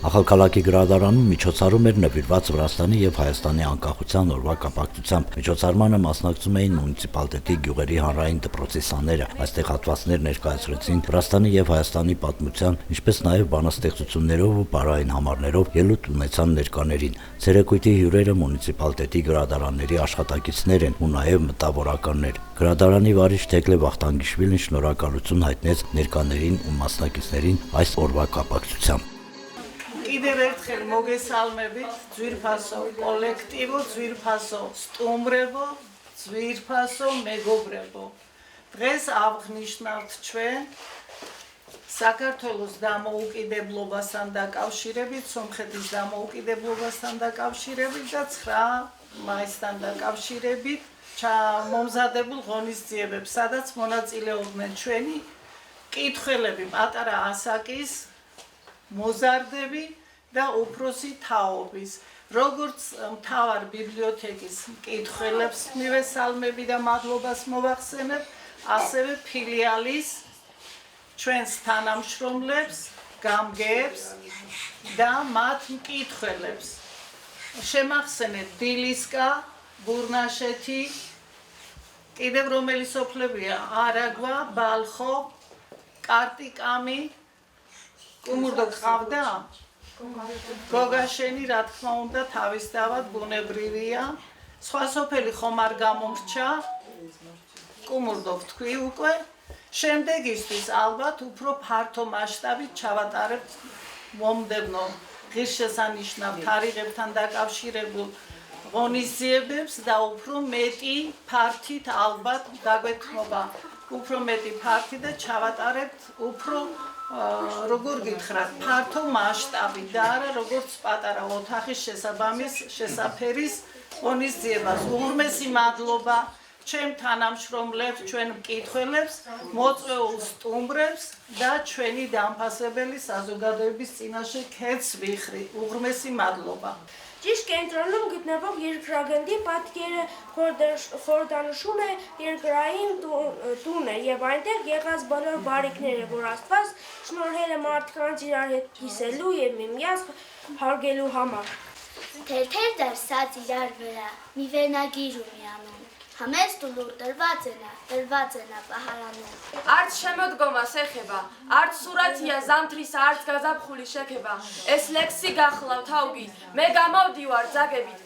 Ախալքալակի գրադարանում միջոցառում էր նվիրված Վրաստանի եւ Հայաստանի անկախության օրվա կապակցությամբ։ Միջոցառմանը մասնակցում էին մունիցիպալիտետի գյուղերի հանրային դպրոցի սաները։ Այստեղ հատվածներ ներկայացրեցին Վրաստանի եւ Հայաստանի պատմության, ինչպես նաեւ բանաստեղծություններով ու բարային համարներով ելույթ ունեցան ներկաներին։ Ցերեկույթի հյուրերը մունիցիպալիտետի գրադարանների աշխատակիցներ են ու նաեւ մտավորականներ։ Գրադարանի վարիչ Թեկլե Վախտանգիշվիլին շնորհակալություն հայտնեց ներկաներին ու մասնակիցներին այս օրվա կապակցությամբ։ Კიდევ ერთხელ მოგესალმებით ძვირფასო კოლექტივო, ძვირფასო სტუმრებო, ძვირფასო მეგობრებო. დღეს აღნიშნავთ ჩვენ საქართველოს დამოუკიდებლობასთან დაკავშირებით, სომხეთის დამოუკიდებლობასთან დაკავშირებით და 9 მაისთან დაკავშირებით მომზადებულ ღონისძიებებს, სადაც მონაწილეობდნენ ჩვენი მკითხველები, პატარა ასაკის მოზარდები და უფროსი თაობის, როგორც მთავარ ბიბლიოთეკის მკითხველებს მივესალმები და მადლობას მოვახსენებ, ასევე ფილიალის ჩვენს თანამშრომლებს, გამგეებს და მათ მკითხველებს. შემახსენეთ დილისკა, ბურნაშეთი, კიდევ რომელი სოფლებია? არაგვა, ბალხო, კარტიკამი, კუმურდო ყავდა? გოგაშენი რა თქმა უნდა თავისთავად ბუნებრივია. სხვა სოფელი ხომ არ გამომრჩა? კუმურდო ვთქვი უკვე. შემდეგისთვის ალბათ უფრო ფართო მასშტაბით ჩავატარებთ მომდევნო ღირსშესანიშნავ თარიღებთან დაკავშირებულ ღონისძიებებს და უფრო მეტი ფართით ალბათ დაგვეთმობა, უფრო მეტი ფართით და ჩავატარებთ უფრო როგორ გითხრათ, ფართო მასშტაბით და არა როგორც პატარა ოთახის შესაბამის შესაფერის ღონისძიებას. უღრმესი მადლობა ჩემ თანამშრომლებს, ჩვენ მკითხველებს, მოწვეულ სტუმრებს და ჩვენი დამფასებელი საზოგადოების წინაშე ქეთს ვიხრი. უღრმესი მადლობა. Ճիշտ կենտրոնում գտնվող երկրագնդի պատկերը խորհրդանշում է երկրային տունը եւ այնտեղ եղած բոլոր բարիքները, որ Աստված շնորհել է մարդկանց իրար հետ կիսելու եւ միմյանց հարգելու համար։ Թերթեր դրսած իրար վրա, մի վերնագիր ունի անում, համեստ ու լուր տրված ենա պահարանում։ Արդ შემოდგომა ეხება, არც სურათია ზამთრისა, არც გაზაფხული შექება, ეს ლექსი გახლავთ აუგით, მე გამავდივარ ძაგებით.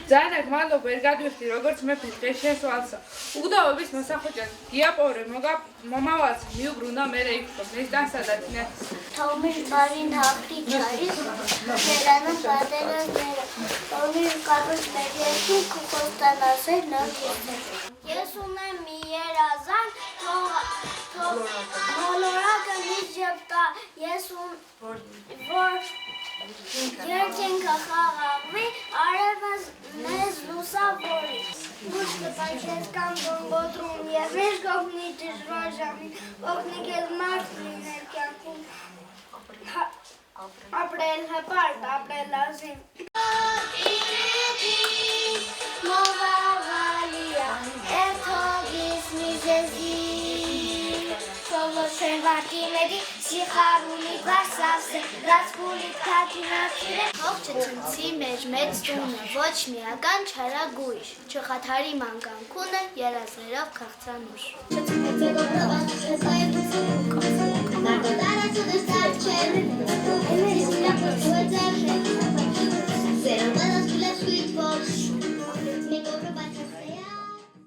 ძალიან აქ მადლობა ვერ გადვიხდი როგორც მეფე დღეს შესვალსა. უგდავების მოსახოჭად დიაპორე მომავალს მიუბრუნა მერე იქო მესტანსა და თინათის. Թողմիր բարին հաղթի չարից, նրանը պատերս ները, թողմիր կապս մեր երկին կուխոստան ասեր նոքիստեր։ Ես ունեմ մի երազան, մոլորակը մի ժպտա, ես որ երկինքը խաղաղվի, արևս մեզ լուսավորի։ Մուշկը պայքեր կամ գոնգոտրում և մեր գողնի դժվար ժամին, ողնիկ էլ մարդ լիներ կյանքում, ապրել հպարտ, ապրել ազիմ։ Մովաղալիա, էրթոգիս միզեզի, Շոլոշեն վարկի մեդի, սիխարունի բարսավսը, ռացկուլիտ կակինացիր է։ Հողջը ծնցի մեր մեծ տունը, ոչ միական չարագույշ, չխաթարի մանկանքունը, երազներով կաղցանուշ։